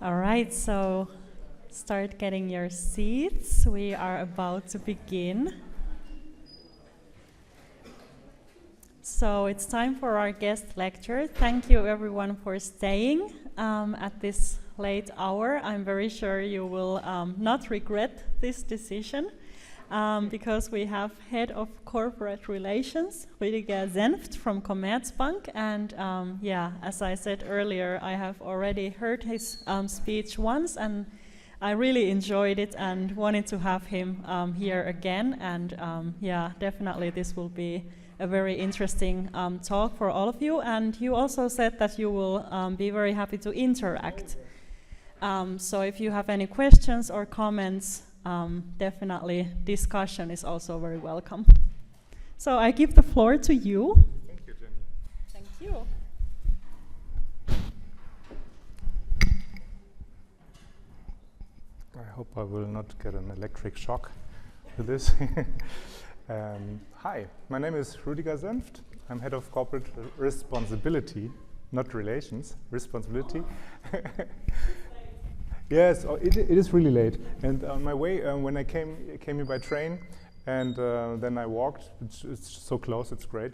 All right, so start getting your seats. We are about to begin. So it's time for our guest lecture. Thank you everyone for staying at this late hour. I'm very sure you will not regret this decision because we have Head of Corporate Relations, Rüdiger Senft from Commerzbank. And as I said earlier, I have already heard his speech once and I really enjoyed it and wanted to have him here again. And definitely this will be a very interesting talk for all of you. And you also said that you will be very happy to interact. So if you have any questions or comments, definitely discussion is also very welcome. So I give the floor to you. Thank you, Jenny. Thank you. I hope I will not get an electric shock with this. Hi, my name is Rüdiger Senft. I'm Head of Corporate Responsibility, not Relations, Responsibility. Yes, it is really late. And on my way, when I came here by train, and then I walked. It's so close. It's great.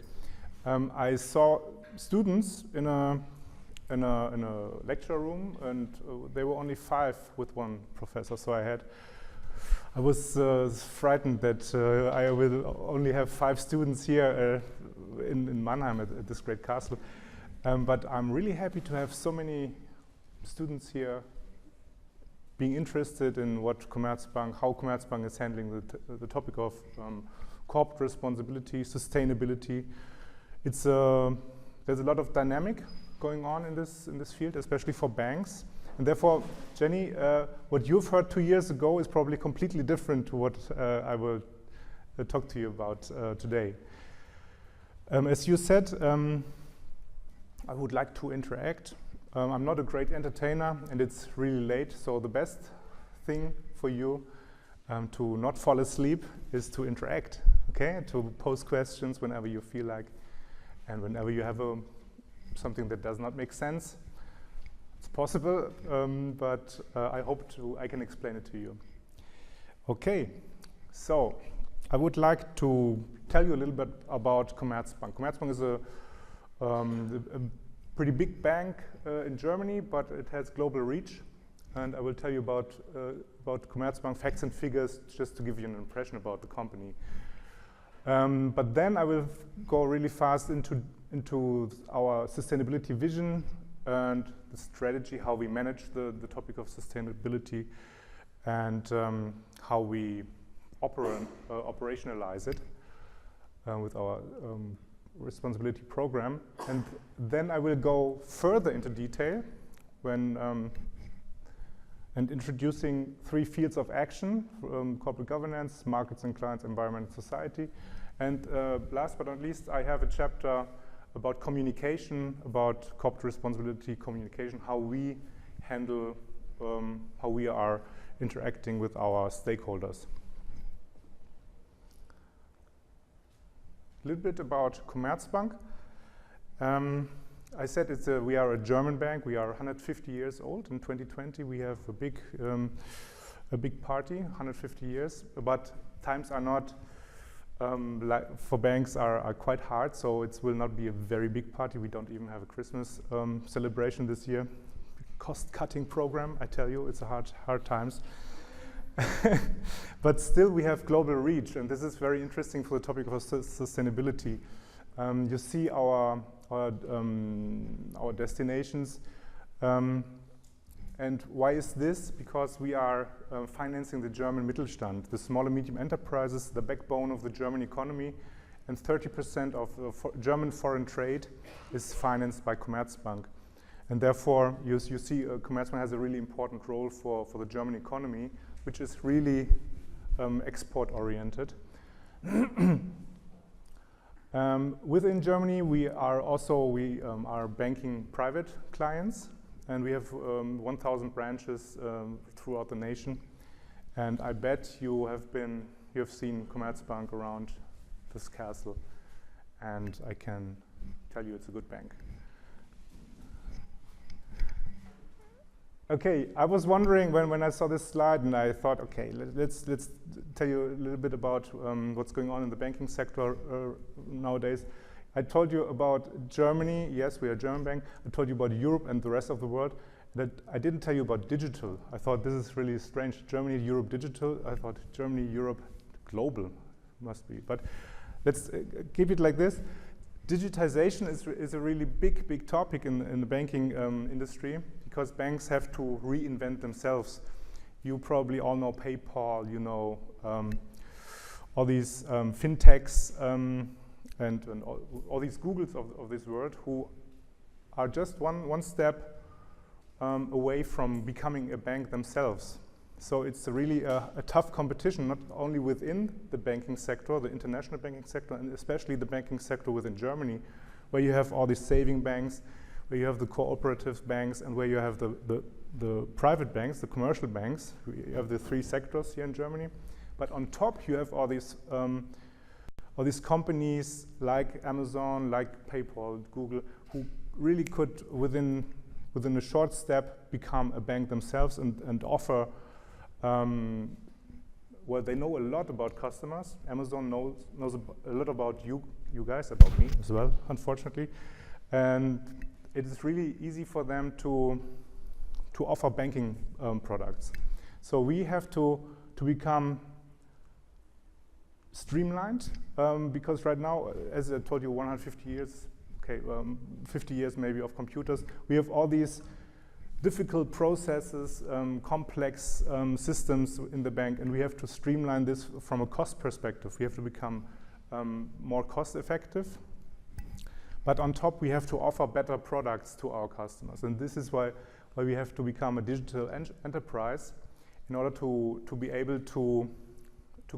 I saw students in a lecture room, and they were only 5 with one professor. So I was frightened that I will only have 5 students here in Mannheim at this great castle. But I'm really happy to have so many students here being interested in how Commerzbank is handling the topic of corporate responsibility, sustainability. There's a lot of dynamic going on in this field, especially for banks. And therefore, Jenny, what you've heard 2 years ago is probably completely different to what I will talk to you about today. As you said, I would like to interact. I'm not a great entertainer, and it's really late, so the best thing for you to not fall asleep is to interact, okay? To pose questions whenever you feel like, and whenever you have something that does not make sense. It's possible, but I hope I can explain it to you. Okay, so I would like to tell you a little bit about Commerzbank. Commerzbank is a pretty big bank in Germany, but it has global reach. And I will tell you about Commerzbank facts and figures just to give you an impression about the company. But then I will go really fast into our sustainability vision and the strategy, how we manage the topic of sustainability, and how we operationalize it with our responsibility program. And then I will go further into detail and introducing 3 fields of action: corporate governance, markets and clients, environment and society. And last but not least, I have a chapter about communication, about corporate responsibility communication, how we handle, how we are interacting with our stakeholders. A little bit about Commerzbank. I said we are a German bank. We are 150 years old. In 2020, we have a big party, 150 years. But times are not for banks are quite hard, so it will not be a very big party. We don't even have a Christmas celebration this year. Cost-cutting program, I tell you, it's a hard times. But still, we have global reach, and this is very interesting for the topic of sustainability. You see our destinations, and why is this? Because we are financing the German Mittelstand, the small and medium enterprises, the backbone of the German economy, and 30% of German foreign trade is financed by Commerzbank. And therefore, you see Commerzbank has a really important role for the German economy, which is really export-oriented. Within Germany, we are banking private clients, and we have 1,000 branches throughout the nation. And I bet you have seen Commerzbank around this castle, and I can tell you it's a good bank. Okay, I was wondering when I saw this slide, and I thought, okay, let's tell you a little bit about what's going on in the banking sector nowadays. I told you about Germany. Yes, we are a German bank. I told you about Europe and the rest of the world. That I didn't tell you about digital. I thought this is really strange. Germany, Europe, digital. I thought Germany, Europe, global must be. But let's keep it like this. Digitization is a really big topic in the banking industry, because banks have to reinvent themselves. You probably all know PayPal, you know all these fintechs and all these Googles of this world, who are just one step away from becoming a bank themselves. So it's really a tough competition, not only within the banking sector, the international banking sector, and especially the banking sector within Germany, where you have all these saving banks, where you have the cooperative banks, and where you have the private banks, the commercial banks. You have the three sectors here in Germany. But on top, you have all these companies like Amazon, like PayPal, Google, who really could, within a short step, become a bank themselves and offer, well, they know a lot about customers. Amazon knows a lot about you guys, about me as well, unfortunately. And it is really easy for them to offer banking products. So we have to become streamlined, because right now, as I told you, 150 years, 50 years maybe of computers, we have all these difficult processes, complex systems in the bank, and we have to streamline this from a cost perspective. We have to become more cost effective, but on top we have to offer better products to our customers, and this is why we have to become a digital enterprise in order to be able to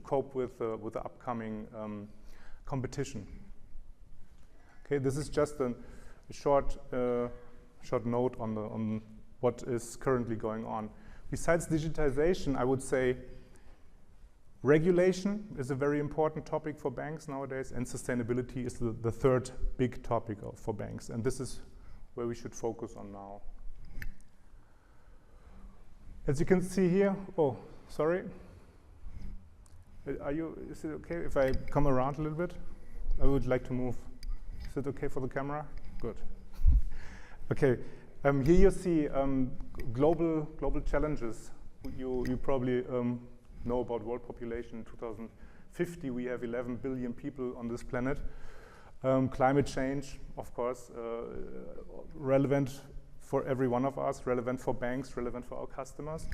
cope with the upcoming competition. Okay, this is just a short note on what is currently going on. Besides digitization, I would say regulation is a very important topic for banks nowadays, and sustainability is the third big topic for banks, and this is where we should focus on now. As you can see here, oh, sorry. Is it okay if I come around a little bit? I would like to move. Is it okay for the camera? Good. Okay, here you see global challenges. You probably know about world population. In 2050, we have 11 billion people on this planet. Climate change, of course, relevant for every one of us, relevant for banks, relevant for our customers.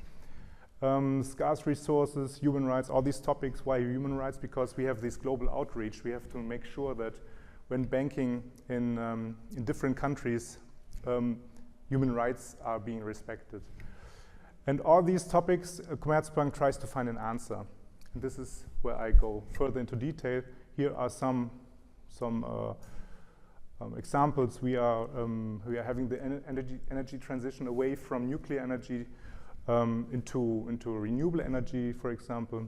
Scarce resources, human rights, all these topics. Why human rights? Because we have this global outreach. We have to make sure that when banking in different countries, human rights are being respected. And all these topics, Commerzbank tries to find an answer. And this is where I go further into detail. Here are some examples. We are having the energy transition away from nuclear energy into renewable energy, for example.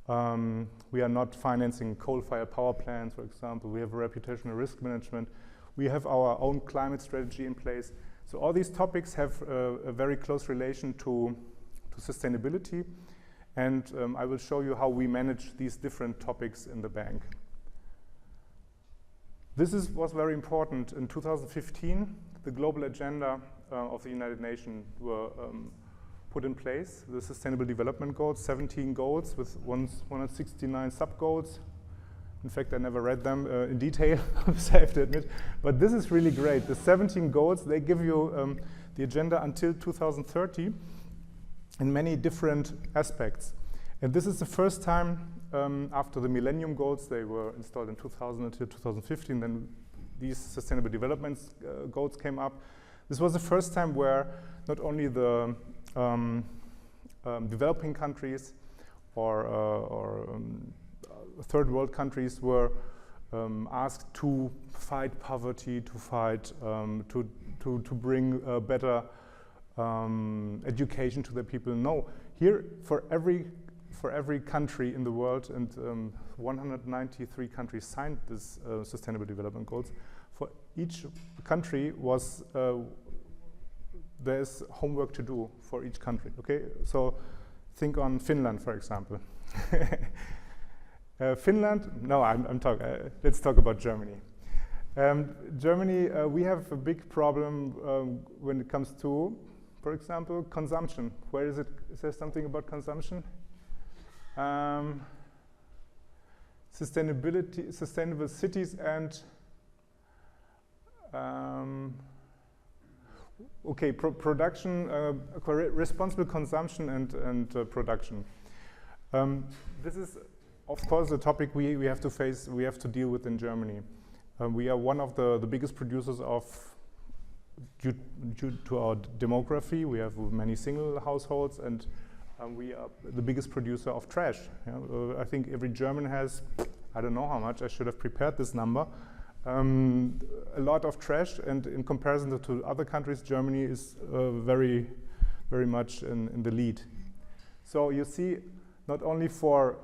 We are not financing coal-fired power plants, for example. We have a reputational risk management. We have our own climate strategy in place. So all these topics have a very close relation to sustainability, and I will show you how we manage these different topics in the bank. This was very important. In 2015, the global agenda of the United Nations were put in place, the Sustainable Development Goals, 17 goals with 169 sub-goals. In fact, I never read them in detail, I have to admit. But this is really great. The 17 goals, they give you the agenda until 2030 in many different aspects. And this is the first time after the Millennium Goals, they were installed in 2000 until 2015, then these Sustainable Development Goals came up. This was the first time where not only the developing countries or third world countries were asked to fight poverty, to fight, to bring better education to their people. No, here for every country in the world, and 193 countries signed this Sustainable Development Goals. For each country was there's homework to do for each country. Okay, so think on Finland, for example. Finland. No, I'm talking. Let's talk about Germany. Germany, we have a big problem when it comes to, for example, consumption. Where is it? Is there something about consumption? Sustainability, sustainable cities, and production, responsible consumption and production. This is, of course, a topic we have to face, we have to deal with in Germany. We are one of the biggest producers of, due to our demography, we have many single households, and we are the biggest producer of trash. I think every German has, I don't know how much, I should have prepared this number, a lot of trash, and in comparison to other countries, Germany is very, very much in the lead. So you see, not only for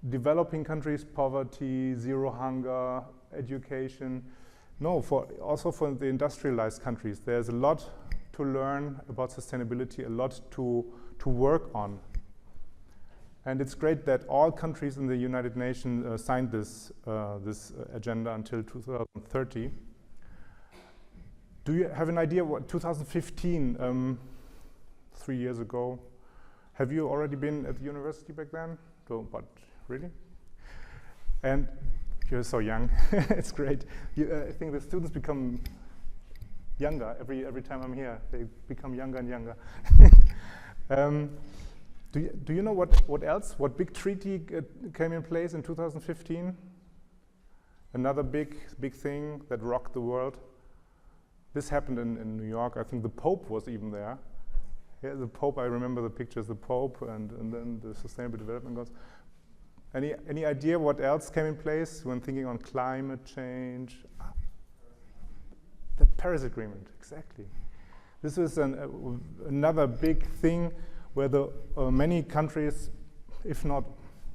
developing countries, poverty, zero hunger, education, no, also for the industrialized countries, there's a lot to learn about sustainability, a lot to work on. And it's great that all countries in the United Nations signed this agenda until 2030. Do you have an idea what 2015, 3 years ago, have you already been at the university back then? So, but really? And you're so young, it's great. I think the students become younger every time I'm here. They become younger and younger. Do you know what else? What big treaty came in place in 2015? Another big thing that rocked the world. This happened in New York. I think the Pope was even there. Yeah, the Pope, I remember the pictures, the Pope and then the Sustainable Development Goals. Any idea what else came in place when thinking on climate change? The Paris Agreement, exactly. This is another big thing where many countries, if not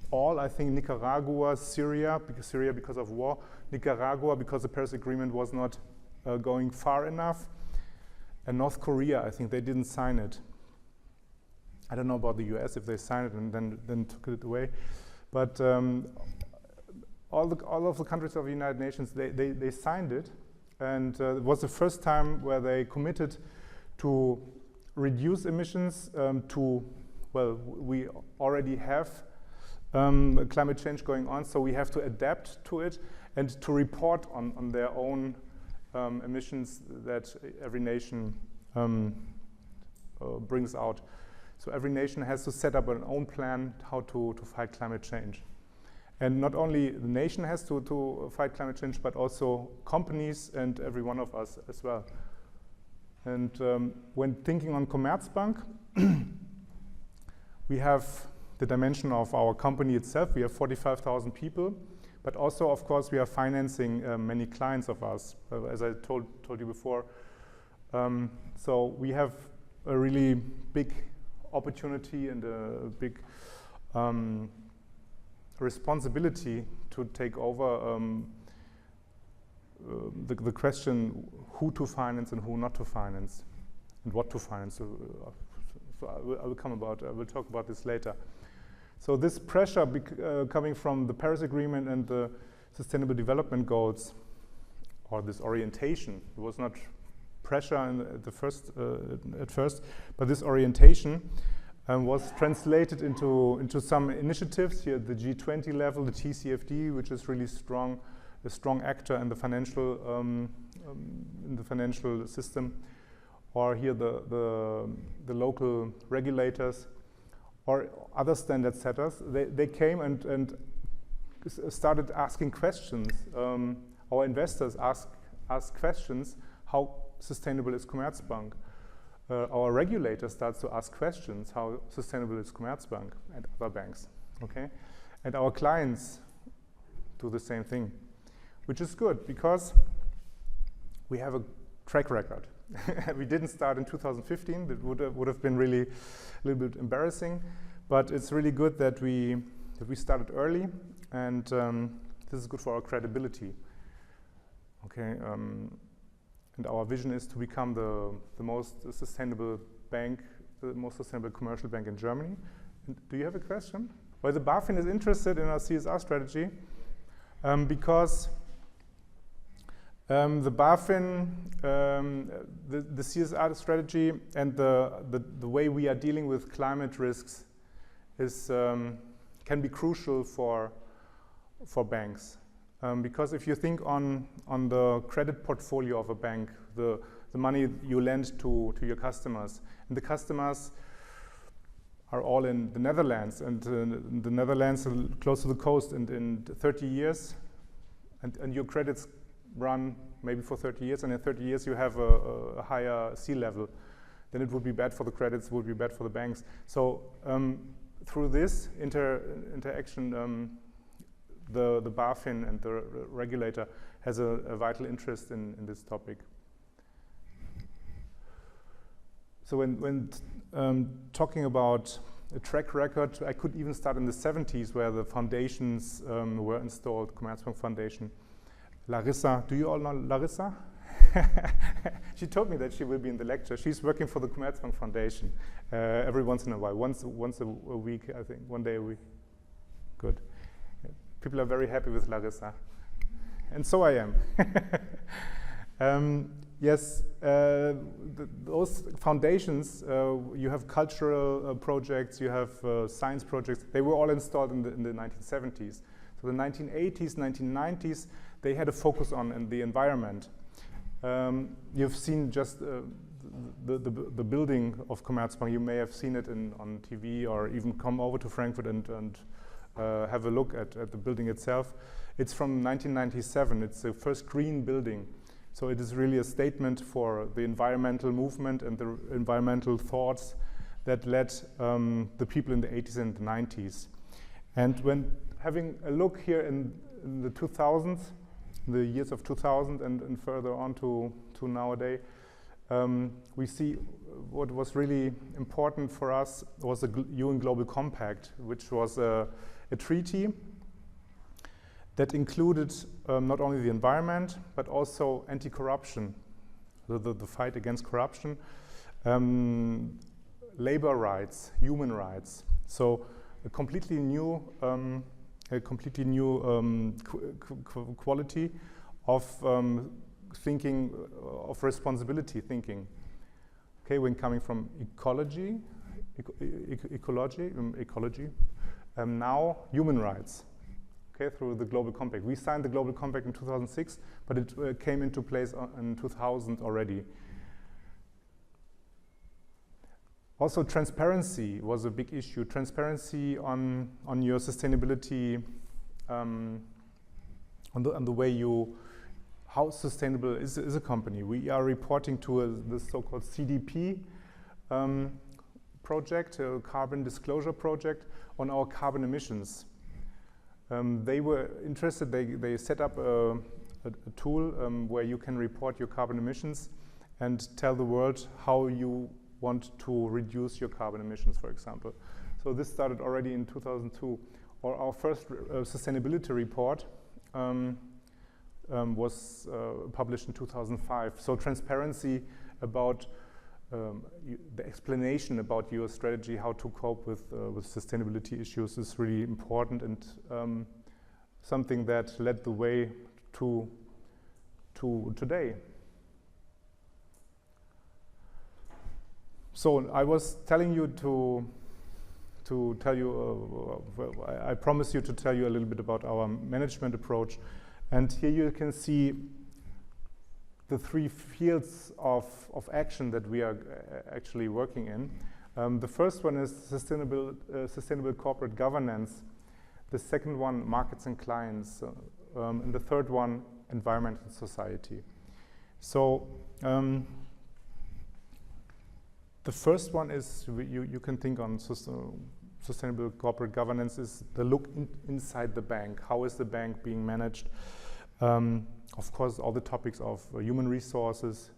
all, I think Nicaragua, Syria because of war, Nicaragua because the Paris Agreement was not going far enough, and North Korea, I think they didn't sign it. I don't know about the US if they signed it and then took it away. But all of the countries of the United Nations, they signed it, and it was the first time where they committed to reduce emissions we already have climate change going on, so we have to adapt to it and to report on their own emissions that every nation brings out. So every nation has to set up an own plan how to fight climate change. And not only the nation has to fight climate change, but also companies and every one of us as well. And when thinking on Commerzbank, we have the dimension of our company itself. We have 45,000 people, but also, of course, we are financing many clients of us, as I told you before. So we have a really big opportunity and a big responsibility to take over the question who to finance and who not to finance and what to finance. So I will talk about this later. So this pressure coming from the Paris Agreement and the Sustainable Development Goals, or this orientation, it was not pressure at first, but this orientation was translated into some initiatives here at the G20 level, the TCFD, which is really strong, a strong actor in the financial system, or here the local regulators or other standard setters. They came and started asking questions. Our investors ask questions: how sustainable is Commerzbank? Our regulator starts to ask questions: how sustainable is Commerzbank and other banks? Okay, and our clients do the same thing, which is good because we have a track record. We didn't start in 2015. That would have been really a little bit embarrassing, but it's really good that we started early, and this is good for our credibility. Okay, and our vision is to become the most sustainable bank, the most sustainable commercial bank in Germany. And do you have a question? Well, the BaFin is interested in our CSR strategy because the BaFin, the CSR strategy and the way we are dealing with climate risks is, can be crucial for banks. Because if you think on the credit portfolio of a bank, the money you lend to your customers, and the customers are all in the Netherlands, and the Netherlands are close to the coast, and in 30 years, and your credits run maybe for 30 years, and in 30 years you have a higher sea level, then it would be bad for the credits, it would be bad for the banks. So through this interaction, the BaFin and the regulator has a vital interest in this topic. So when talking about a track record, I could even start in the 70s where the foundations were installed, Commerzbank Foundation. Larissa, do you all know Larissa? She told me that she will be in the lecture. She's working for the Commerzbank Foundation every once in a while, once a week, I think, one day a week. Good. People are very happy with Larissa, and so I am. Yes, those foundations, you have cultural projects, you have science projects, they were all installed in the 1970s. So the 1980s, 1990s, they had a focus on the environment. You've seen just the building of Commerzbank. You may have seen it on TV or even come over to Frankfurt and have a look at the building itself. It's from 1997. It's the first green building. So it is really a statement for the environmental movement and the environmental thoughts that led the people in the 80s and the 90s. And when having a look here in the 2000s, the years of 2000 and further on to nowadays, we see what was really important for us was the UN Global Compact, which was a treaty that included not only the environment, but also anti-corruption, the fight against corruption, labor rights, human rights. So a completely new quality of thinking, of responsibility thinking. Okay, when coming from ecology, now human rights. Okay, through the Global Compact. We signed the Global Compact in 2006, but it came into place in 2000 already. Also, transparency was a big issue. Transparency on your sustainability, on the way how sustainable is a company. We are reporting to the so-called CDP project, a carbon disclosure project, on our carbon emissions. They were interested, they set up a tool where you can report your carbon emissions and tell the world how you want to reduce your carbon emissions, for example. So this started already in 2002. Or our first sustainability report was published in 2005. So transparency about the explanation about your strategy, how to cope with sustainability issues is really important, and something that led the way to today. So I was telling you to tell you, I promised you to tell you a little bit about our management approach, and here you can see the three fields of action that we are actually working in. The first one is sustainable corporate governance. The second one, markets and clients. And the third one, environment and society. So the first one is, you can think on sustainable corporate governance is the look inside the bank. How is the bank being managed? Of course, all the topics of human resources,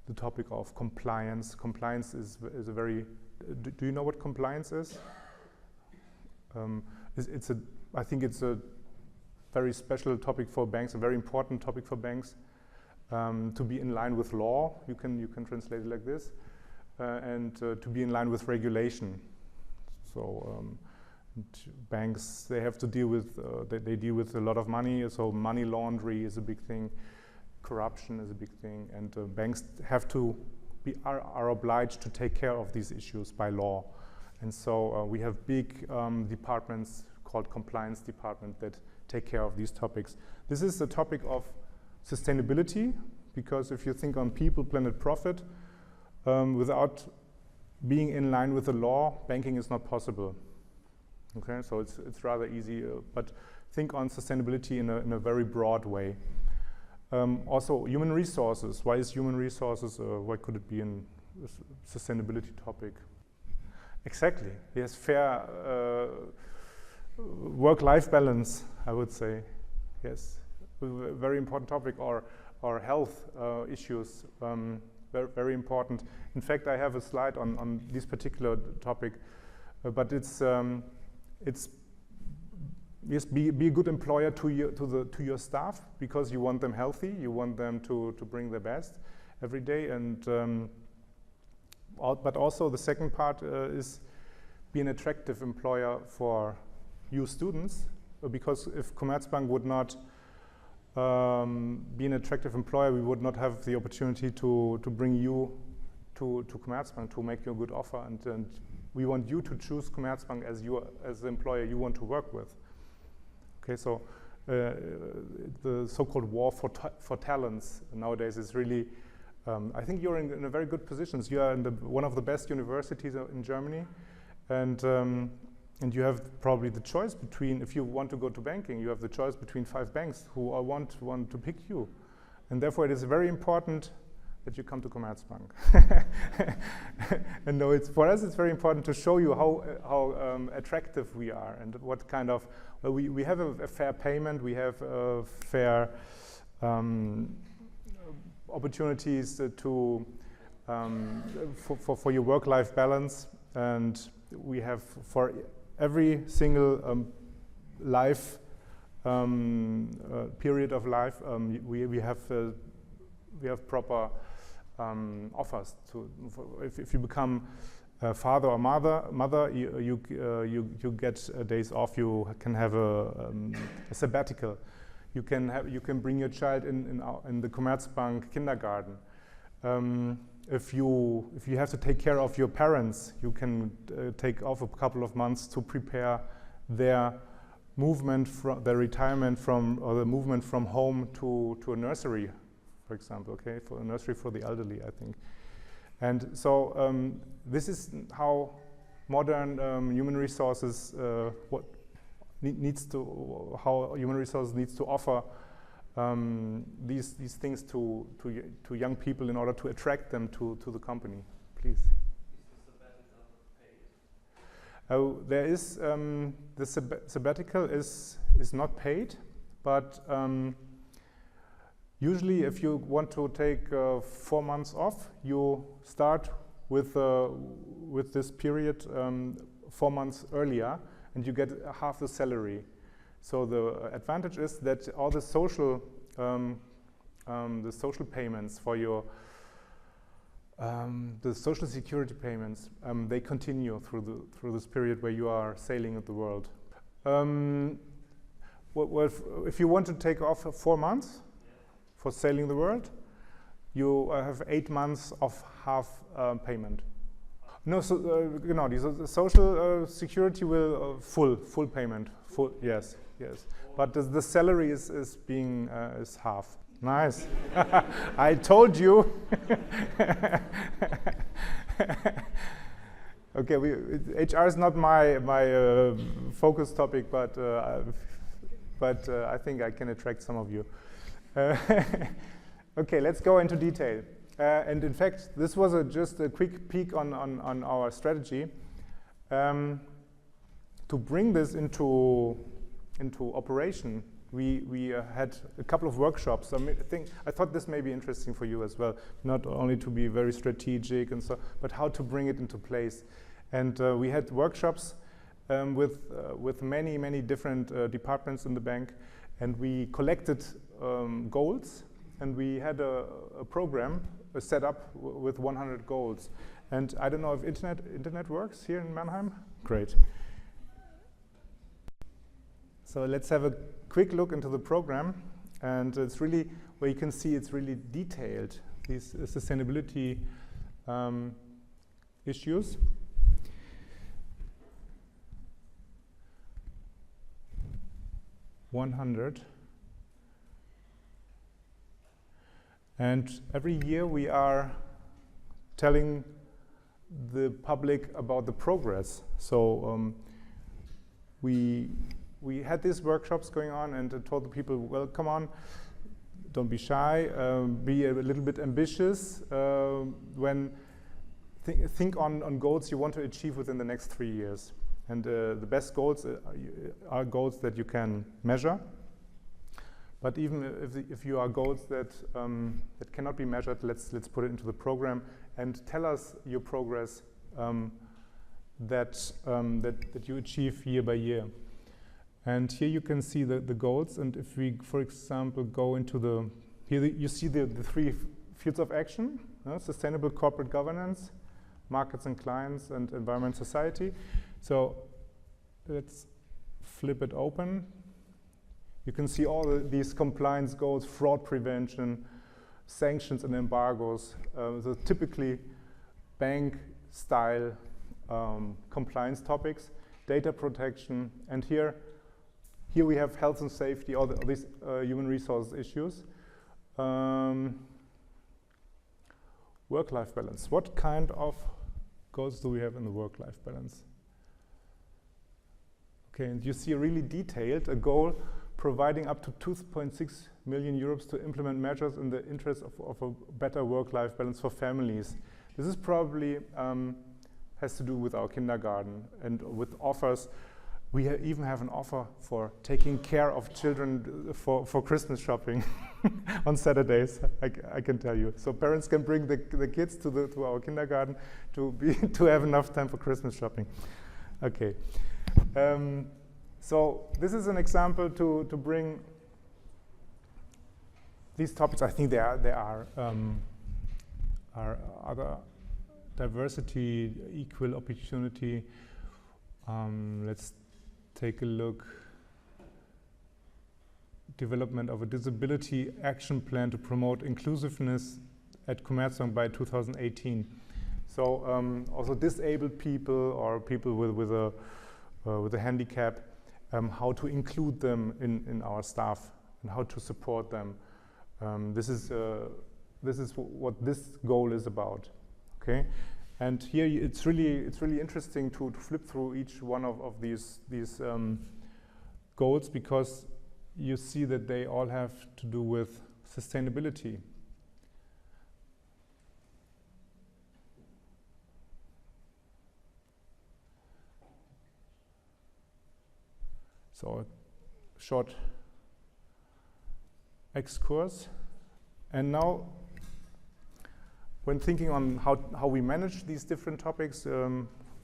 the topic of compliance. Compliance is a very, do you know what compliance is? I think it's a very special topic for banks, a very important topic for banks. to be in line with law, you can translate it like this, and to be in line with regulation. So banks, they have to deal with, they deal with a lot of money, so money laundering is a big thing, corruption is a big thing, and banks have to are obliged to take care of these issues by law. And so we have big departments called compliance department that take care of these topics. This is the topic of sustainability, because if you think on people, planet, profit, without being in line with the law, banking is not possible. Okay, so it's rather easy, but think on sustainability in a very broad way. Also, human resources. Why is human resources? Why could it be a sustainability topic? Exactly. Yes, fair work-life balance, I would say. Yes, very important topic. Or health issues, very important. In fact, I have a slide on this particular topic, but it's yes, be a good employer to your staff, because you want them healthy, you want them to bring their best every day, and but also the second part is be an attractive employer for you students, because if Commerzbank would not be an attractive employer, we would not have the opportunity to bring you to Commerzbank, to make you a good offer, and we want you to choose Commerzbank as the employer you want to work with. Okay, so the so-called war for talents nowadays is really, I think you're in a very good position. You are in one of the best universities in Germany, and you have probably the choice between, if you want to go to banking, you have the choice between 5 banks who want to pick you. And therefore it is very important that you come to Commerzbank. And no, for us it's very important to show you how attractive we are, and what kind of, well, we have a fair payment, we have fair opportunities for your work-life balance, and we have for every single life period of life, we have proper offers. If you become a father or mother, you get days off. You can have a sabbatical. You can bring your child in the Commerzbank kindergarten. If you have to take care of your parents, you can take off a couple of months to prepare their movement their retirement or the movement from home to a nursery, for example. Okay, for a nursery for the elderly, I think. And so this is how modern human resources how human resources needs to offer these things to young people in order to attract them to the company. Please. Is the sabbatical paid? There is the sabbatical is not paid, but usually if you want to take 4 months off, you start with this period 4 months earlier, and you get half the salary. So the advantage is that all the social payments for your the social security payments, they continue through this period where you are sailing at the world. If you want to take off 4 months for sailing the world, you have 8 months of half payment. No, so the social security will full payment. Yes. But the salary is half. Nice. I told you. Okay, HR is not my focus topic, but I think I can attract some of you. Okay, let's go into detail. And in fact, this was just a quick peek on our strategy. To bring this into operation, we had a couple of workshops. I thought this may be interesting for you as well, not only to be very strategic and so, but how to bring it into place. And we had workshops with many different departments in the bank, and we collected goals and we had a program set up with 100 goals. And I don't know if internet works here in Mannheim. Great. So let's have a quick look into the program, and it's really where you can see it's really detailed, these sustainability issues. $100. And every year we are telling the public about the progress. So we had these workshops going on, and told the people, well, come on, don't be shy, be a little bit ambitious. When think on goals you want to achieve within the next 3 years. And the best goals are goals that you can measure. But even if you are goals that cannot be measured, let's put it into the program and tell us your progress that you achieve year by year. And here you can see the goals. And if we, for example, go into here you see the 3 fields of action: sustainable corporate governance, markets and clients, and environment society. So let's flip it open. You can see all these compliance goals: fraud prevention, sanctions and embargoes. So typically bank-style compliance topics, data protection, and here we have health and safety, all these human resource issues. Work-life balance. What kind of goals do we have in the work-life balance? Okay, and you see really detailed a goal providing up to 2.6 million euros to implement measures in the interest of a better work-life balance for families. This is probably has to do with our kindergarten and with offers. We even have an offer for taking care of children for Christmas shopping on Saturdays, I can tell you. So parents can bring the kids to our kindergarten to have enough time for Christmas shopping. Okay. So this is an example to bring these topics. I think there are other diversity, equal opportunity. Let's take a look. Development of a disability action plan to promote inclusiveness at Commerzbank by 2018. So also disabled people or people with a handicap, how to include them in our staff and how to support them. This is what this goal is about. Okay, and here it's really interesting to flip through each one of these goals, because you see that they all have to do with sustainability. So a short excursus. And now, when thinking on how we manage these different topics,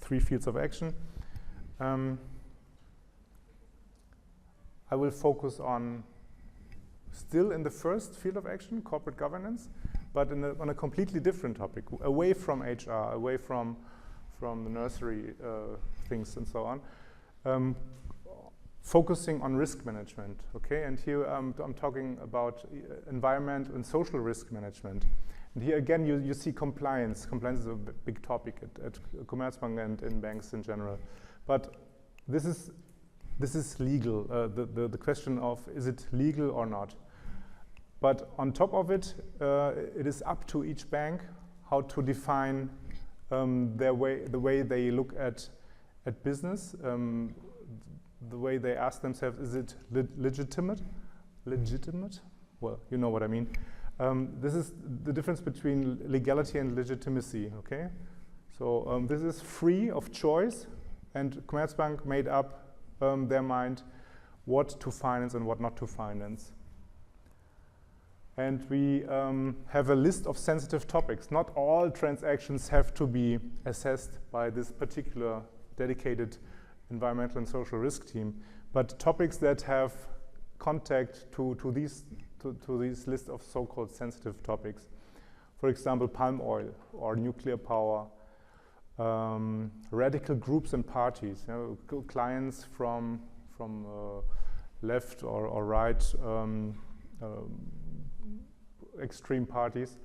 3 fields of action, I will focus on still in the first field of action, corporate governance, but on a completely different topic, away from HR, away from the nursery things and so on. Focusing on risk management, okay? And here I'm talking about environment and social risk management. And here again, you see compliance. Compliance is a big topic at Commerzbank and in banks in general. But this is legal. The question of, is it legal or not? But on top of it, it is up to each bank how to define the way they look at business. The way they ask themselves, is it legitimate? Legitimate? Well, you know what I mean. This is the difference between legality and legitimacy, okay? So this is free of choice, and Commerzbank made up their mind what to finance and what not to finance. And we have a list of sensitive topics. Not all transactions have to be assessed by this particular dedicated environmental and social risk team, but topics that have contact to to this list of so-called sensitive topics. For example, palm oil or nuclear power, radical groups and parties, clients from left or right extreme parties,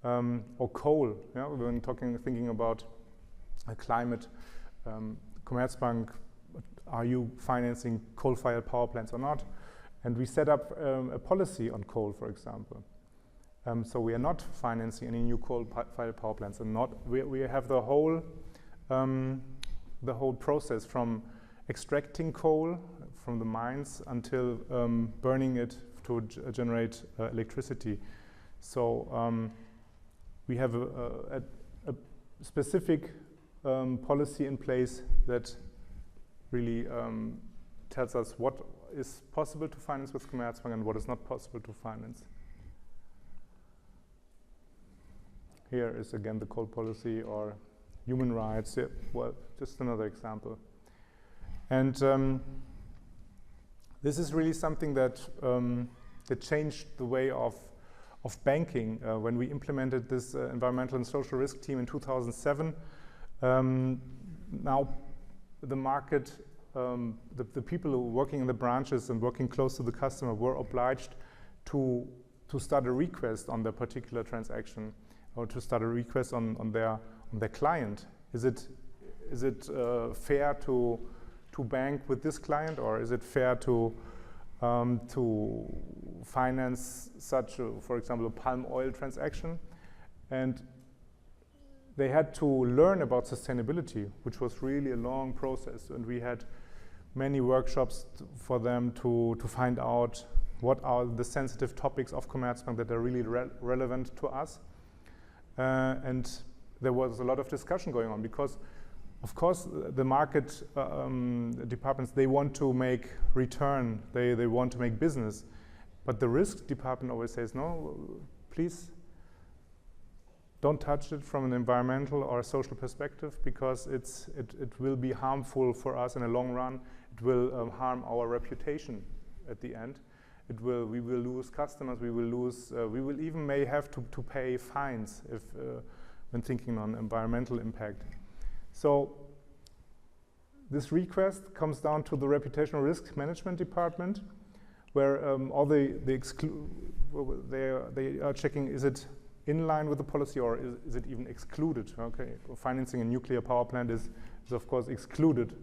or coal. When thinking about climate, Commerzbank, are you financing coal-fired power plants or not? And we set up a policy on coal, for example. So we are not financing any new coal-fired power plants, and we have the whole process from extracting coal from the mines until burning it to generate electricity. So we have a specific policy in place that really tells us what is possible to finance with Commerzbank and what is not possible to finance. Here is again the coal policy or human rights. Yeah, well, just another example. And this is really something that changed the way of banking. When we implemented this environmental and social risk team in 2007, now the market, the people who are working in the branches and working close to the customer were obliged to start a request on their particular transaction, or to start a request on their client. Is it fair to bank with this client, or is it fair to finance such, for example, a palm oil transaction? And they had to learn about sustainability, which was really a long process, and we had many workshops for them to find out what are the sensitive topics of Commerzbank that are really relevant to us. And there was a lot of discussion going on because, of course, the market departments, they want to make return, they want to make business. But the risk department always says, no, please don't touch it from an environmental or social perspective, because it will be harmful for us in the long run. It will harm our reputation at the end. We will lose customers, we will even may have to pay fines if when thinking on environmental impact. So this request comes down to the reputational risk management department, where all they are checking, is it in line with the policy, or is it even excluded? Okay, financing a nuclear power plant is of course excluded.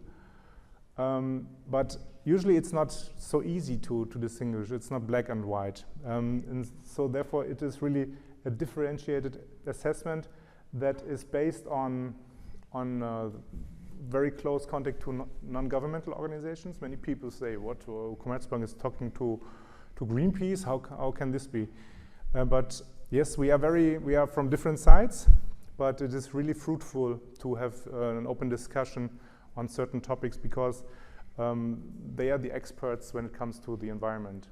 But usually it's not so easy to distinguish. It's not black and white. And so therefore it is really a differentiated assessment that is based on very close contact to non-governmental organizations. Many people say, what, Commerzbank is talking to Greenpeace, how can this be? But yes, we are from different sides, but it is really fruitful to have an open discussion on certain topics, because they are the experts when it comes to the environment.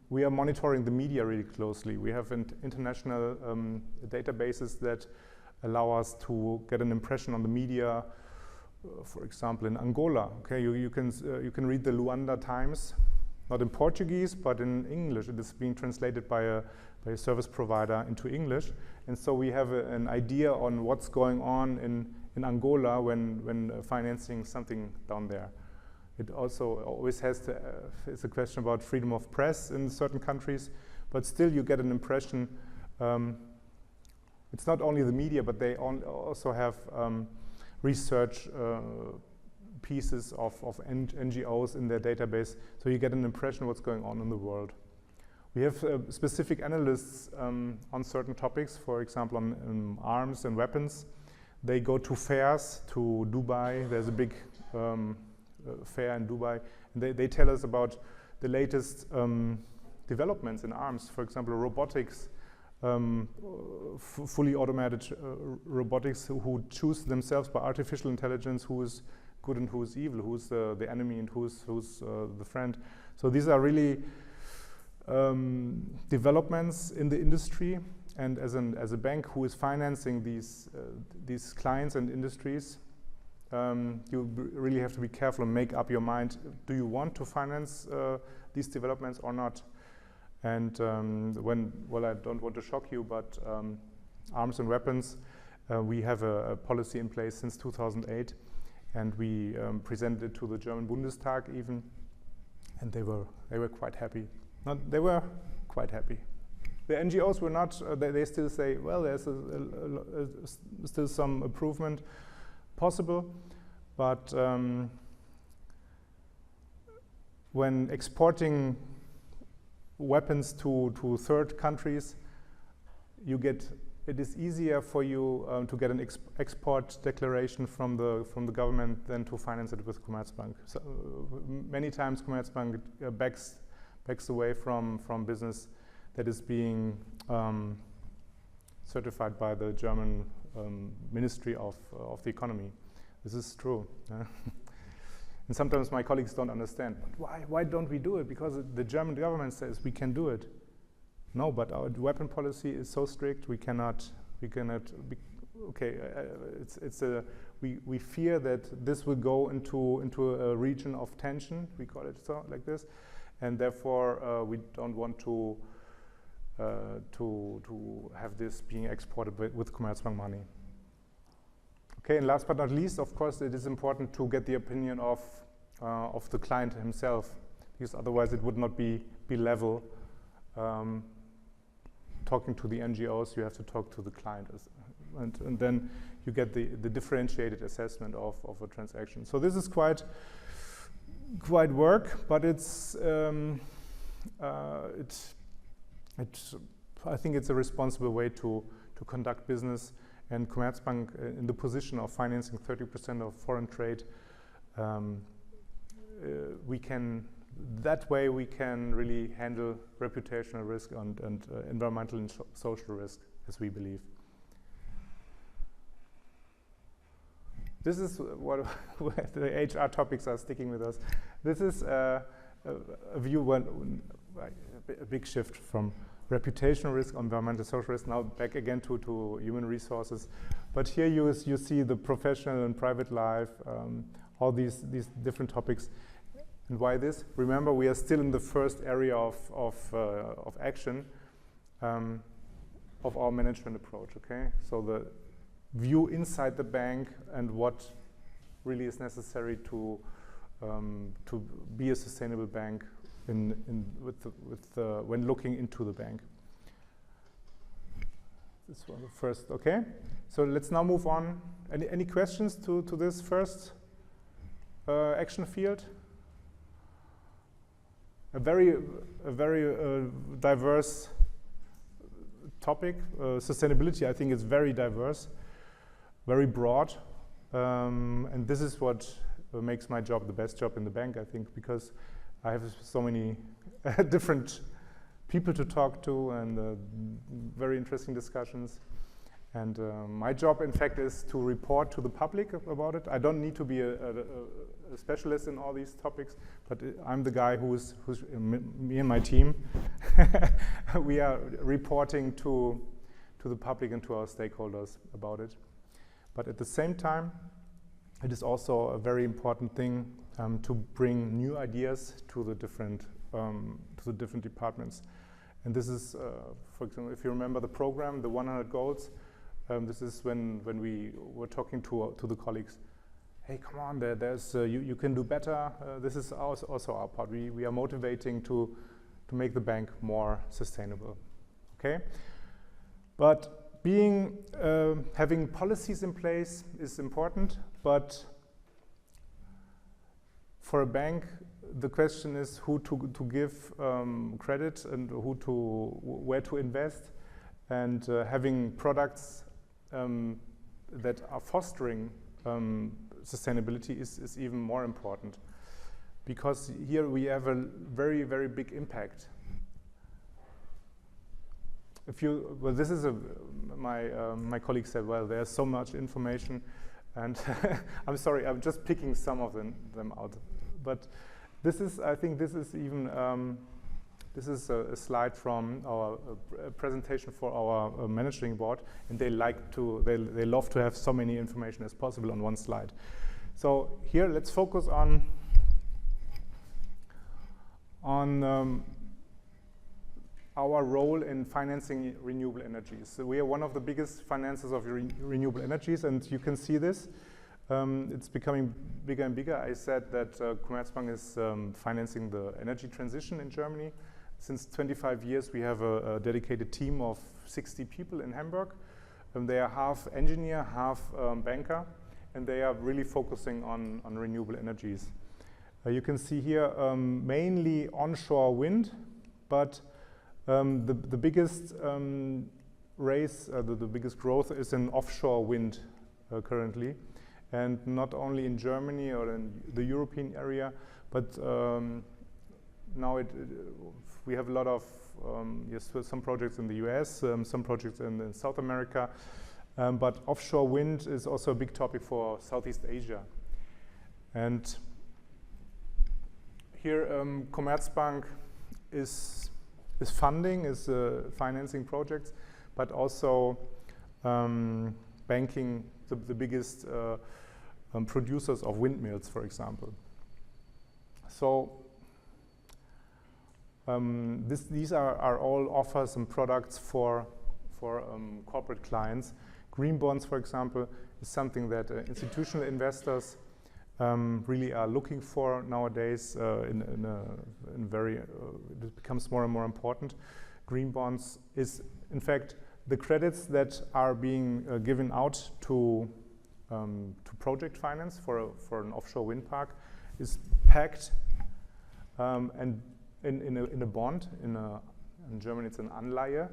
We are monitoring the media really closely. We have international databases that allow us to get an impression on the media. For example, in Angola, okay, you can read the Luanda Times, not in Portuguese, but in English. It is being translated by a service provider into English, and so we have an idea on what's going on in Angola when financing something down there. It also always has to, it's a question about freedom of press in certain countries, but still you get an impression. It's not only the media, but they also have research pieces of NGOs in their database, so you get an impression of what's going on in the world. We have specific analysts on certain topics, for example on arms and weapons. They go to fairs, to Dubai. There's a big fair in Dubai. And they tell us about the latest developments in arms. For example, robotics, fully automated robotics who choose themselves by artificial intelligence who is good and who is evil, who is the enemy and who's the friend. So these are really developments in the industry, and as a bank who is financing these clients and industries, you really have to be careful and make up your mind. Do you want to finance these developments or not? And well, I don't want to shock you, but arms and weapons, we have a policy in place since 2008, and we presented it to the German Bundestag even, and they were quite happy. They were quite happy. The NGOs were not. They still say, well, there's still some improvement possible, but when exporting weapons to third countries, it is easier for you to get an export declaration from the government than to finance it with Commerzbank. So, many times Commerzbank backs away from business that is being certified by the German Ministry of the Economy. This is true. And sometimes my colleagues don't understand. But why don't we do it? Because the German government says we can do it. No, but our weapon policy is so strict. We cannot. Be, okay, we fear that this will go into a region of tension. We call it so like this, and therefore we don't want to have this being exported with Commerzbank money. Okay, and last but not least, of course, it is important to get the opinion of the client himself, because otherwise it would not be level. Talking to the NGOs, you have to talk to the client, and then you get the differentiated assessment of a transaction. So this is quite work, but it's I think it's a responsible way to conduct business. And Commerzbank, in the position of financing 30% of foreign trade, that way we can really handle reputational risk and environmental and social risk, as we believe. This is what the HR topics are sticking with us. This is a view, a big shift from reputational risk, environmental social risk, now back again to human resources. But here you see the professional and private life, all these different topics. And why this? Remember, we are still in the first area of action of our management approach, okay? So the view inside the bank and what really is necessary to be a sustainable bank when looking into the bank. This was the first, okay? So let's now move on. Any questions to this first action field? A very diverse topic. Sustainability, I think, is very diverse, very broad, and this is what makes my job the best job in the bank, I think, because I have so many different people to talk to and very interesting discussions. And my job, in fact, is to report to the public about it. I don't need to be a specialist in all these topics, but I'm the guy who's me and my team. We are reporting to the public and to our stakeholders about it. But at the same time, it is also a very important thing to bring new ideas to the different departments. And this is, for example, if you remember the program, the 100 goals. This is when we were talking to the colleagues. Hey, come on, there's you can do better. This is also our part. We are motivating to make the bank more sustainable. Okay, but having policies in place is important. But for a bank, the question is who to give credit and where to invest, and having products that are fostering sustainability is even more important, because here we have a very, very big impact. This is my colleague said, well, there's so much information, and I'm sorry, I'm just picking some of them out. But this is, I think, this is even this is a slide from our presentation for our managing board, and they love to have so many information as possible on one slide. So here, let's focus on our role in financing renewable energies. So we are one of the biggest financiers of renewable energies, and you can see this. It's becoming bigger and bigger. I said that Commerzbank is financing the energy transition in Germany. Since 25 years, we have a dedicated team of 60 people in Hamburg. They are half engineer, half banker, and they are really focusing on renewable energies. You can see here mainly onshore wind, but the biggest the biggest growth is in offshore wind currently, and not only in Germany or in the European area, but now we have a lot of yes, some projects in the US, some projects in South America, but offshore wind is also a big topic for Southeast Asia. And here Commerzbank is financing projects, but also banking the biggest producers of windmills, for example. So these are all offers and products for corporate clients. Green bonds, for example, is something that institutional investors really are looking for nowadays. It becomes more and more important. Green bonds is, in fact, the credits that are being given out to project finance for an offshore wind park is packed and in a bond. In Germany, it's an Anleihe,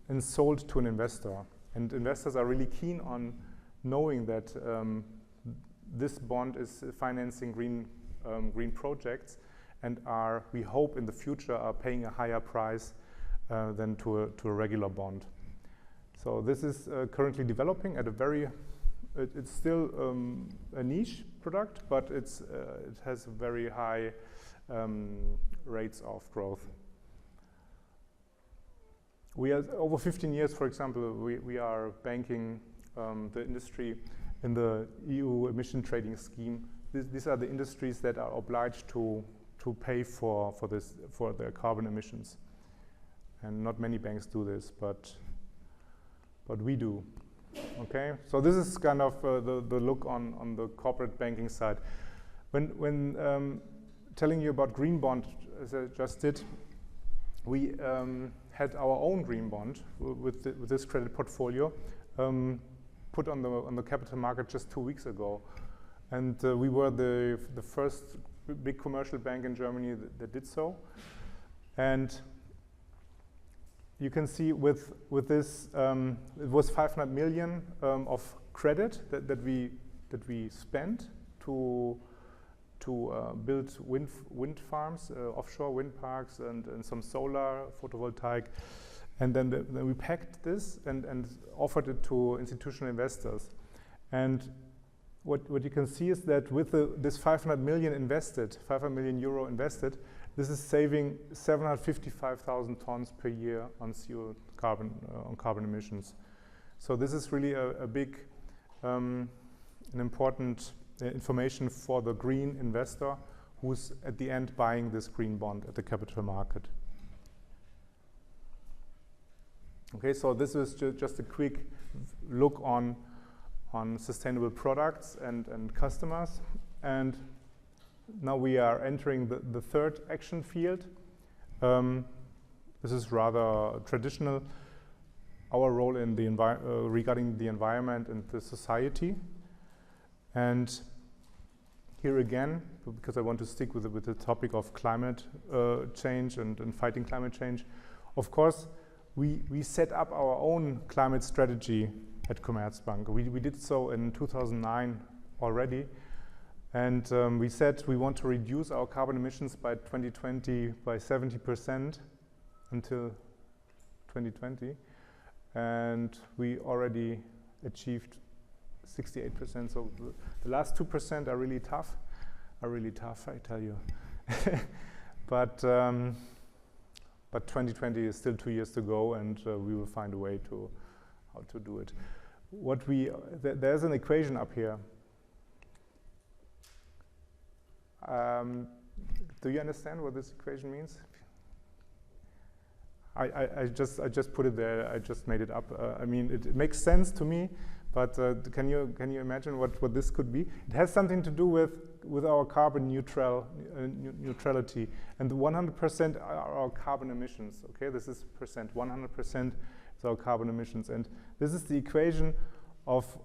and sold to an investor. And investors are really keen on knowing that this bond is financing green projects, and we hope in the future are paying a higher price than to a regular bond. So this is currently developing at it's still a niche product, but it has very high rates of growth. We are over 15 years, for example, we are banking the industry in the EU emission trading scheme. These are the industries that are obliged to pay for their carbon emissions. And not many banks do this, but we do. Okay, so this is kind of the look on the corporate banking side. When telling you about green bond, as I just did, we had our own green bond with this credit portfolio put on the capital market just 2 weeks ago, and we were the first big commercial bank in Germany that did so. And you can see with this, it was 500 million of credit that we spent to build wind farms, offshore wind parks, and some solar photovoltaic. And then we packed this and offered it to institutional investors. And what you can see is that with this 500 million euro invested, this is saving 755,000 tons per year on carbon emissions. So this is really a big, an important information for the green investor who's at the end buying this green bond at the capital market. Okay, so this is just a quick look on sustainable products and customers. And now we are entering the third action field. This is rather traditional, our role in regarding the environment and the society. And here again, because I want to stick with the topic of climate change and fighting climate change, of course, we set up our own climate strategy at Commerzbank. We did so in 2009 already. And we said we want to reduce our carbon emissions by 2020 by 70% until 2020. And we already achieved 68%. So the last 2% are really tough, I tell you. But 2020 is still 2 years to go, and we will find a way how to do it. There's an equation up here. Do you understand what this equation means? I just put it there. I just made it up. I mean, it makes sense to me, but can you imagine what this could be? It has something to do with our carbon neutrality, and 100% are our carbon emissions. Okay, this is percent. 100% is our carbon emissions, and this is the equation of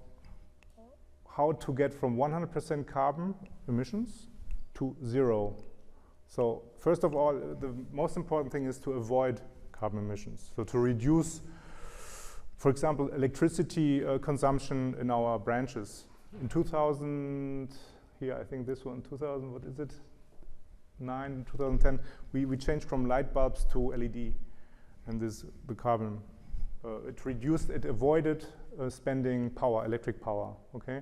how to get from 100% carbon emissions to 0. So first of all, the most important thing is to avoid carbon emissions. So to reduce, for example, electricity consumption in our branches. In 2000, here I think this one, 2000, what is it? 2010, we changed from light bulbs to LED, and the carbon. It avoided spending power, electric power, okay?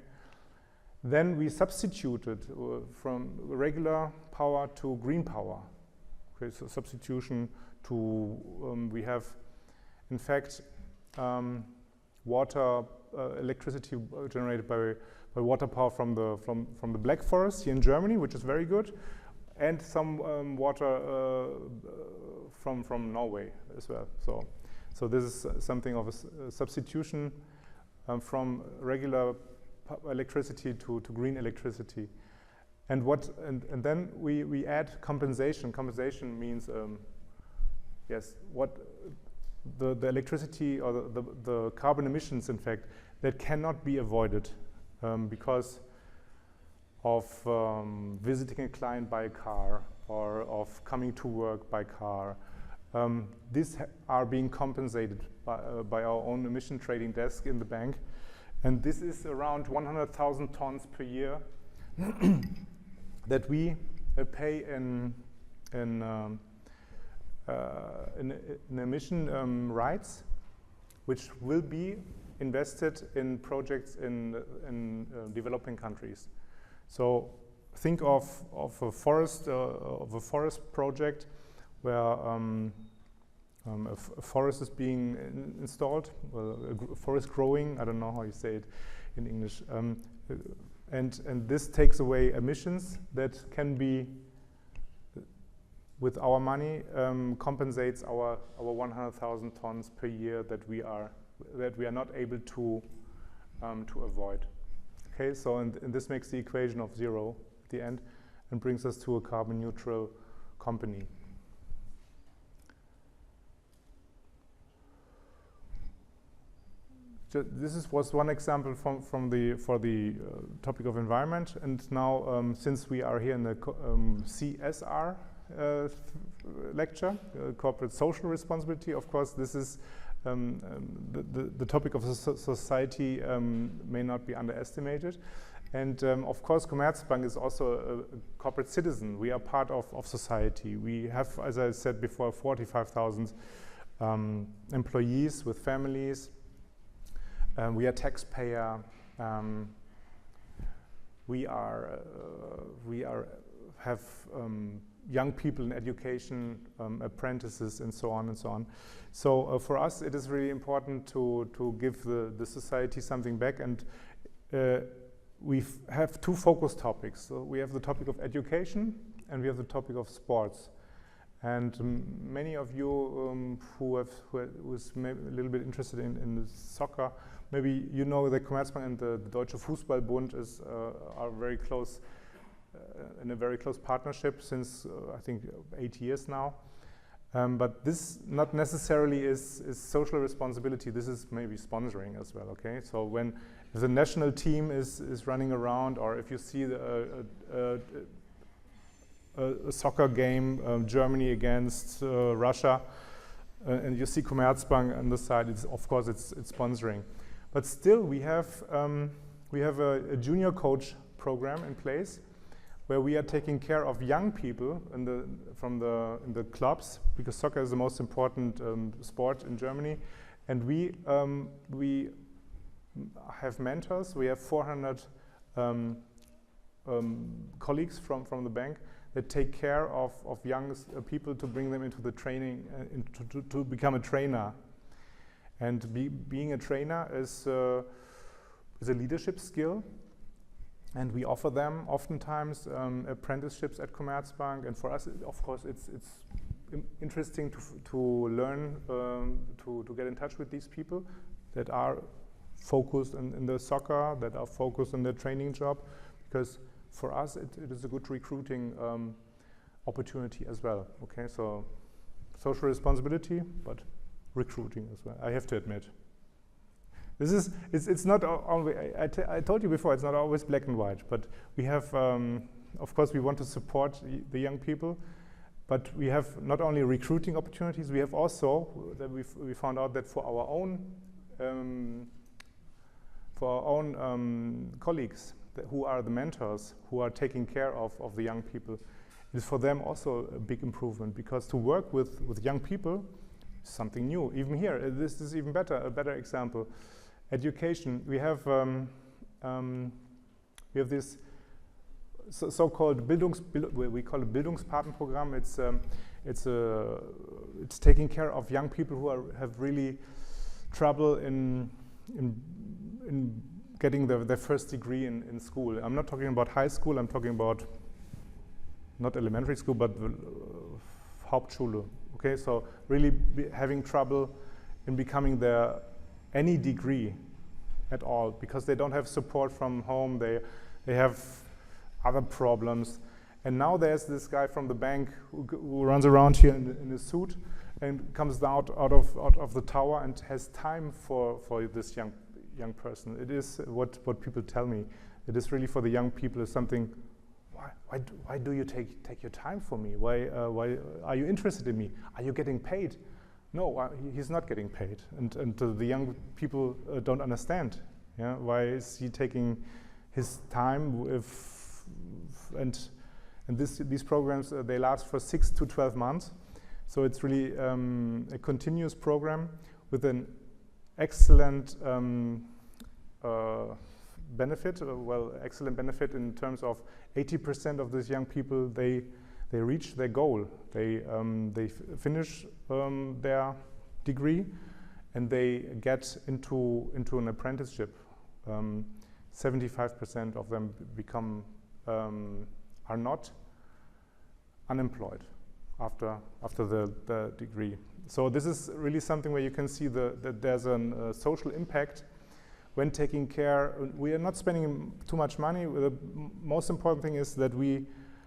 Then we substituted from regular power to green power. Okay, so substitution to, we have, in fact, water, electricity generated by water power from the Black Forest here in Germany, which is very good, and some water from Norway as well. So this is something of a substitution from regular electricity to green electricity. And then we add compensation. Compensation means yes, what the electricity or the carbon emissions, in fact, that cannot be avoided because of visiting a client by a car or of coming to work by car. These are being compensated by our own emission trading desk in the bank, and this is around 100,000 tons per year that we pay in emission rights, which will be invested in projects in developing countries. So think of a forest project where a forest is being installed, a forest growing. I don't know how you say it in English, and this takes away emissions that can be, with our money, compensates our 100,000 tons per year that we are not able to avoid. Okay, so and this makes the equation of 0 at the end and brings us to a carbon neutral company. This was one example for the topic of environment, and now since we are here in the CSR lecture, corporate social responsibility, of course this is the topic of society may not be underestimated, and of course Commerzbank is also a corporate citizen. We are part of society. We have, as I said before, 45,000 employees with families. We are taxpayer. We have young people in education, apprentices, and so on and so on. So for us, it is really important to give the society something back, and we have two focus topics. So we have the topic of education, and we have the topic of sports. And many of you who's maybe a little bit interested in the soccer, maybe you know that Commerzbank and the Deutsche Fußballbund are very close, in a very close partnership since I think 8 years now. But this not necessarily is social responsibility. This is maybe sponsoring as well. Okay, so when the national team is running around, or if you see a soccer game, Germany against Russia, and you see Commerzbank on the side, of course it's sponsoring. But still, we have a junior coach program in place, where we are taking care of young people in the clubs, because soccer is the most important sport in Germany, and we have mentors. We have 400 colleagues from the bank that take care of young people to bring them into the training, to become a trainer. And being a trainer is a leadership skill, And we offer them oftentimes apprenticeships at Commerzbank. And for us, of course, it's interesting to learn, to get in touch with these people that are focused in the soccer, that are focused on their training job, because for us it is a good recruiting opportunity as well. Okay, so social responsibility, but recruiting as well, I have to admit. It's not always, I told you before, it's not always black and white, but we have, of course we want to support the young people, but we have not only recruiting opportunities, we have also, that we found out that for our own colleagues who are the mentors, who are taking care of the young people, is for them also a big improvement, because to work with young people is something new. Even here, this is even better, a better example. Education, we have this so-called we call it Bildungspatenprogramm. It's taking care of young people who have really trouble in getting their first degree in school. I'm not talking about high school. I'm talking about not elementary school, but Hauptschule. Okay, so really having trouble in becoming any degree at all, because they don't have support from home. They have other problems. And now there's this guy from the bank who runs around here in a suit and comes out of the tower and has time for this young person. It is what people tell me. It is really for the young people is something. Why do you take your time for me? Why are you interested in me? Are you getting paid? No, he's not getting paid, and the young people don't understand. Yeah, why is he taking his time? These programs they last for 6 to 12 months, so it's really a continuous program with an excellent benefit. Excellent benefit in terms of 80% of these young people they reach their goal. They finish their degree and they get into an apprenticeship. 75% of them are not unemployed after the degree. So this is really something where you can see that there's a social impact when taking care. We are not spending too much money. The most important thing is that we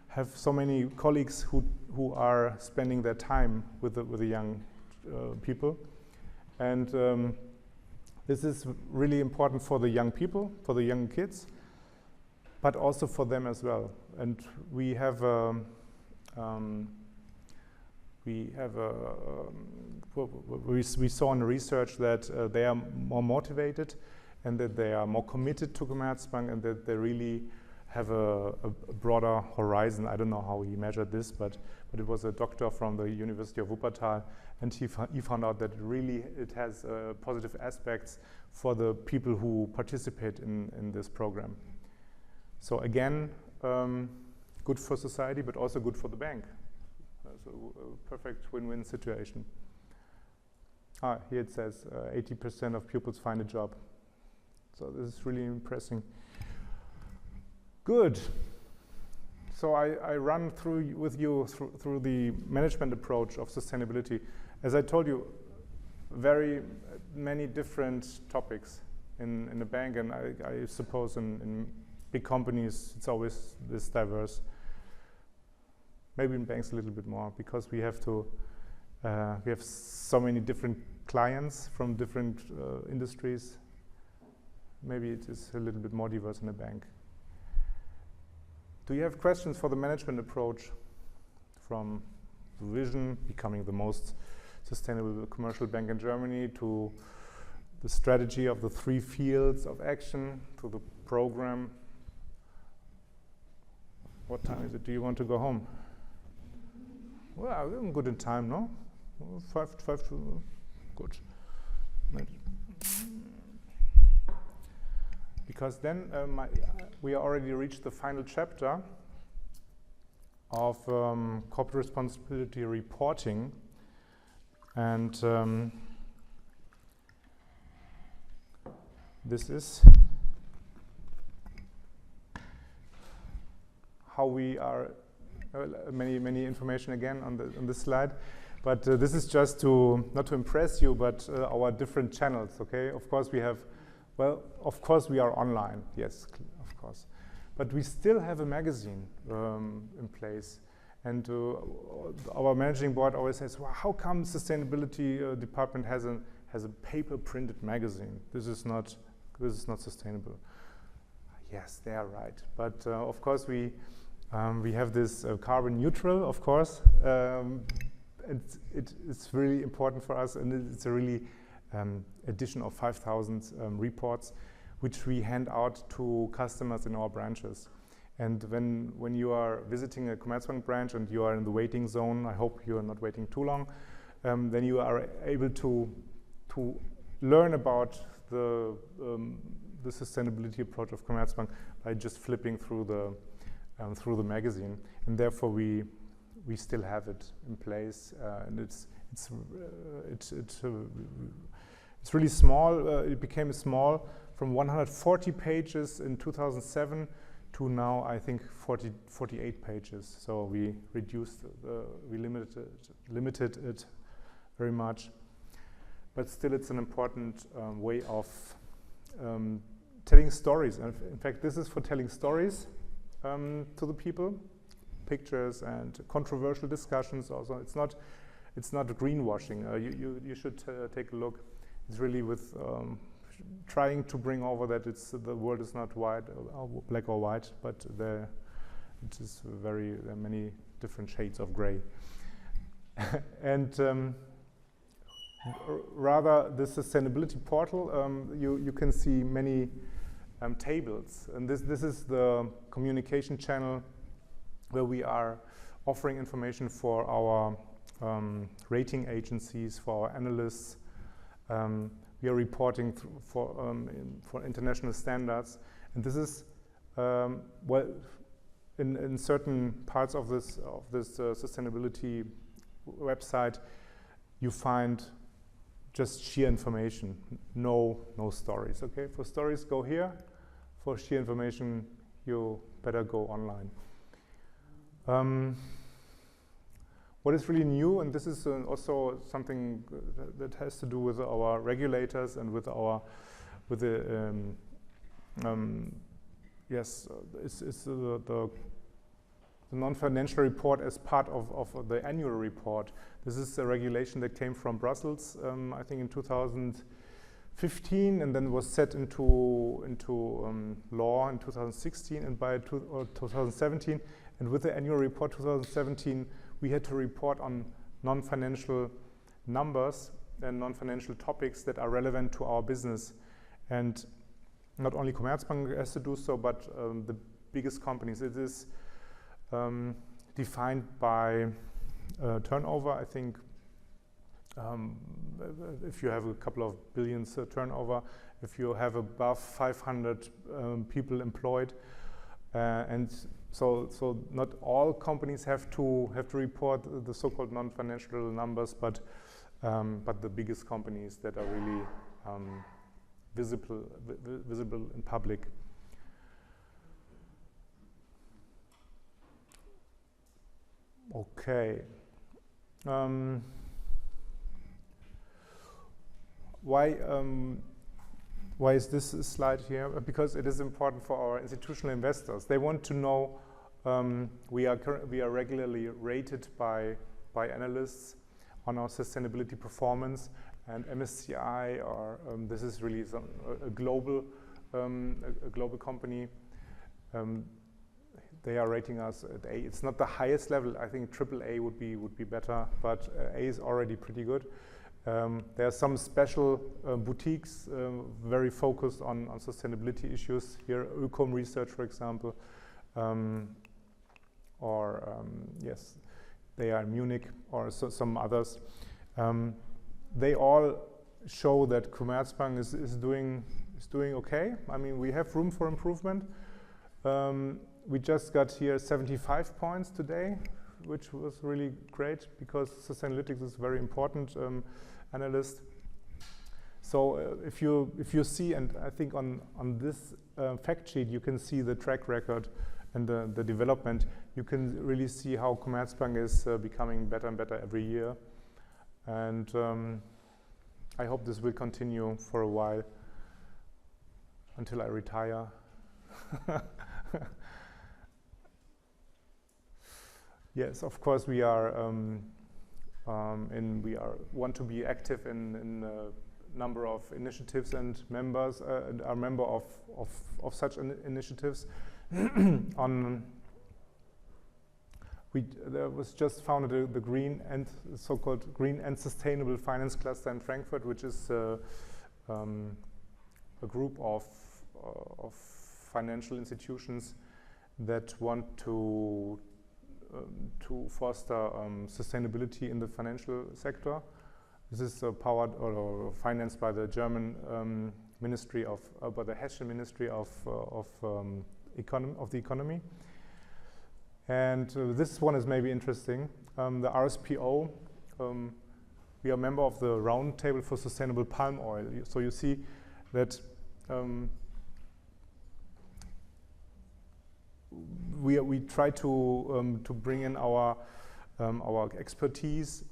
have so many colleagues who are spending their time with the young people, and this is really important for the young people, for the young kids, but also for them as well. And we saw in the research that they are more motivated and that they are more committed to Commerzbank and that they really have a broader horizon. I don't know how he measured this, but it was a doctor from the University of Wuppertal, and he found out that it has positive aspects for the people who participate in this program. So again, good for society, but also good for the bank. So a perfect win-win situation. Here it says 80% of pupils find a job. So this is really impressive. Good. So I run with you through the management approach of sustainability. As I told you, very many different topics in the bank, and I suppose in big companies it's always this diverse. Maybe in banks a little bit more, because we have so many different clients from different industries. Maybe it is a little bit more diverse in a bank. Do you have questions for the management approach, from the vision, becoming the most sustainable commercial bank in Germany, to the strategy of the 3 fields of action, to the program? What time is it? Do you want to go home? Well, we're good in time, no? 5 to, good. Because then we already reached the final chapter of corporate responsibility reporting, and this is how we are. Many information again on this slide, but this is just not to impress you, but our different channels. Okay, of course we have. Well, of course we are online. Yes, of course, but we still have a magazine in place. And our managing board always says, well, how come sustainability department has a paper printed magazine? This is not sustainable. Yes, they are right. But of course we have this carbon neutral, of course. It's really important for us, and it's a really addition of 5,000 reports, which we hand out to customers in our branches. And when you are visiting a Commerzbank branch and you are in the waiting zone, I hope you are not waiting too long, then you are able to learn about the sustainability approach of Commerzbank by just flipping through the magazine, and therefore we still have it in place, and it's really small. It became small from 140 pages in 2007 to now I think 48 pages. So we reduced, we limited it very much, but still it's an important way of telling stories. And in fact, this is for telling stories to the people, pictures and controversial discussions. Also, it's not greenwashing. You should take a look. It's really with trying to bring over that the world is not white, black or white, but there are many different shades of gray. And rather, the sustainability portal, you can see many tables, and this is the communication channel where we are offering information for our rating agencies, for our analysts. We are reporting for international standards, and this is well, in certain parts of this sustainability website, you find just sheer information, no stories. Okay, for stories go here. For sheer information, you better go online. What is really new, and this is also something that has to do with our regulators and with the non-financial report as part of the annual report. This is a regulation that came from Brussels, I think in 2015, and then was set into law in 2016 and by 2017. And with the annual report 2017, we had to report on non-financial numbers and non-financial topics that are relevant to our business. And not only Commerzbank has to do so, but the biggest companies. It is defined by turnover. I think if you have a couple of billions turnover, if you have above 500 people employed, and so not all companies have to report the so-called non-financial numbers, but the biggest companies that are really visible in public. Okay. Why is this slide here? Because it is important for our institutional investors. They want to know we are regularly rated by analysts on our sustainability performance, and MSCI, or this is really a global company. They are rating us at A. It's not the highest level. I think AAA would be better, but A is already pretty good. There are some special boutiques very focused on sustainability issues. Here, Ökom Research, for example, yes, they are in Munich, or some others. They all show that Commerzbank is doing okay. I mean, we have room for improvement. We just got here 75 points today, which was really great because Sustainalytics is very important analyst. So if you see, and I think on this fact sheet you can see the track record and the development, you can really see how Commerzbank is becoming better and better every year. And I hope this will continue for a while until I retire. Yes, of course we are want to be active in a number of initiatives and members and are member of such initiatives. There was just founded the Green and so-called Green and Sustainable Finance Cluster in Frankfurt, which is a group of financial institutions that want to foster sustainability in the financial sector. This is powered or financed by the German Ministry of, by the Hessian Ministry of the Economy. And this one is maybe interesting. The RSPO, we are a member of the Roundtable for Sustainable Palm Oil. So you see that we try to bring in our expertise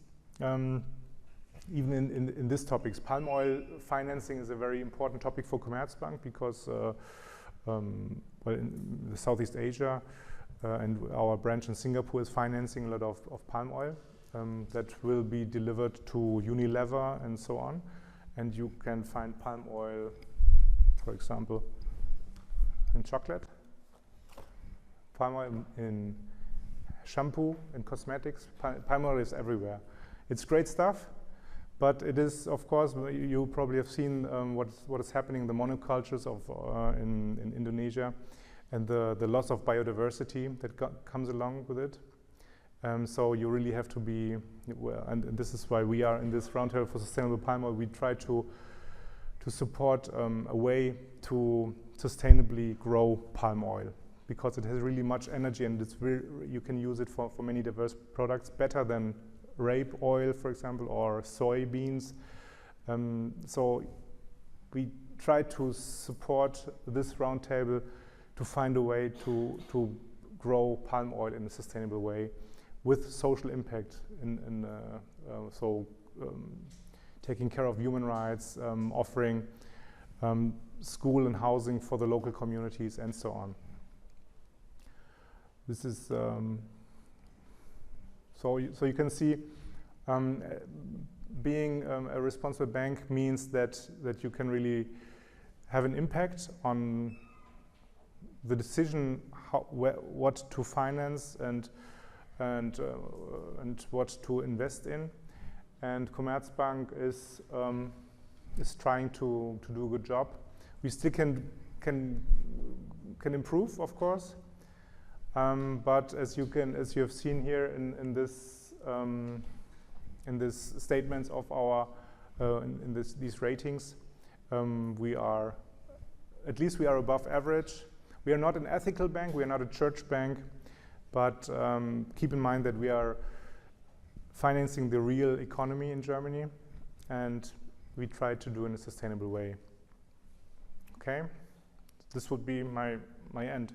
even in these topics. Palm oil financing is a very important topic for Commerzbank because well, in Southeast Asia and our branch in Singapore is financing a lot of palm oil that will be delivered to Unilever and so on. And you can find palm oil, for example, in chocolate, palm oil in shampoo and cosmetics. Palm oil is everywhere. It's great stuff, but it is, of course, you probably have seen what is happening in the monocultures in Indonesia and the loss of biodiversity that comes along with it. So you really have to be, well, and this is why we are in this Roundtable for Sustainable Palm Oil. We try to support a way to sustainably grow palm oil, because it has really much energy and it's you can use it for many diverse products, better than rape oil, for example, or soybeans. So we try to support this roundtable to find a way to grow palm oil in a sustainable way with social impact, taking care of human rights, offering school and housing for the local communities, and so on. This is so you can see being a responsible bank means that you can really have an impact on the decision what to finance and what to invest in. And Commerzbank is trying to do a good job. We still can improve, of course. But as you have seen here in this statements of our these ratings, we are above average. We are not an ethical bank. We are not a church bank, but keep in mind that we are financing the real economy in Germany, and we try to do it in a sustainable way. Okay, this would be my end.